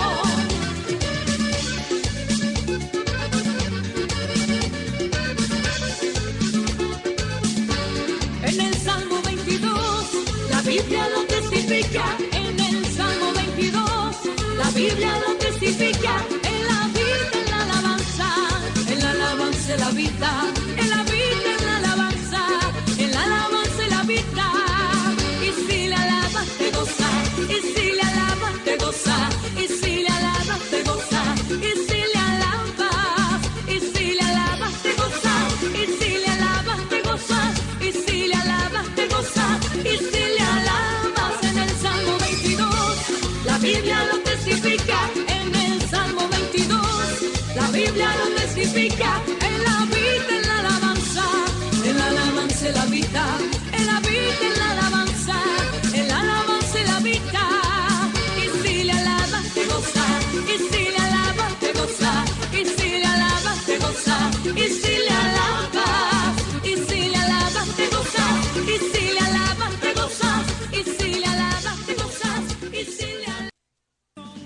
En el Salmo 22, la Biblia lo testifica. En el Salmo 22, la Biblia lo testifica. En la vida, en la alabanza, en la alabanza, en la vida, en la vida, en la alabanza, en la alabanza, en la vida. Y si le alabas te goza, y si le alabas te goza, y si le alabas te goza, y si le alabas, y si le alabas te goza, y si le alabas te goza, y si le alabas te goza, y si le alabas. En el Salmo 22, la Biblia lo testifica. En el Salmo 22, la Biblia lo testifica. En la vida, en la alabanza, en la alabanza, en la vida, en la vida, en la alabanza, en la alabanza, en la vida. Y si le alabas te goza, y si le alabas te goza, y si le alabas te goza, y si le alabas, y si le alabas te goza, y si le alabas te gozas, y si le alabas te gozas, y si le alabas.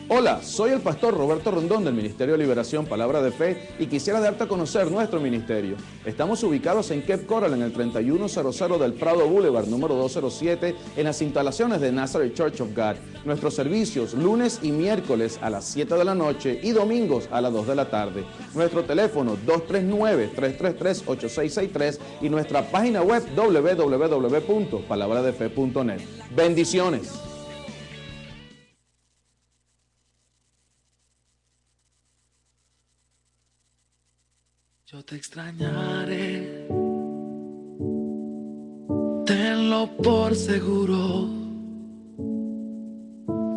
Hola, soy el pastor Roberto Rondón del Ministerio de Liberación Palabra de Fe y quisiera darte a conocer nuestro ministerio. Estamos ubicados en Cape Coral en el 3100 del Prado Boulevard, número 207, en las instalaciones de Nazareth Church of God. Nuestros servicios lunes y miércoles a las 7 de la noche y domingos a las 2 de la tarde. Nuestro teléfono 239-333-8663 y nuestra página web www.palabradefe.net. Bendiciones. Yo te extrañaré, tenlo por seguro.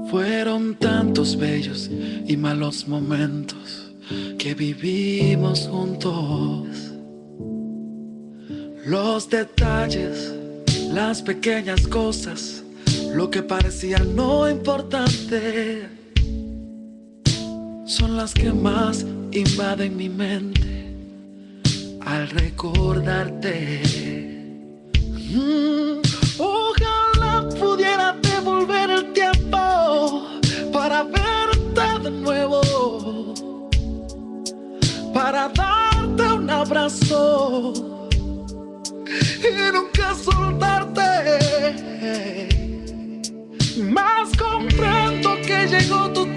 Fue Fueron tantos bellos y malos momentos que vivimos juntos. Los detalles, las pequeñas cosas, lo que parecía no importante, son las que más invaden mi mente al recordarte. Ojalá pudiera devolver el tiempo para verte de nuevo, para darte un abrazo en un caso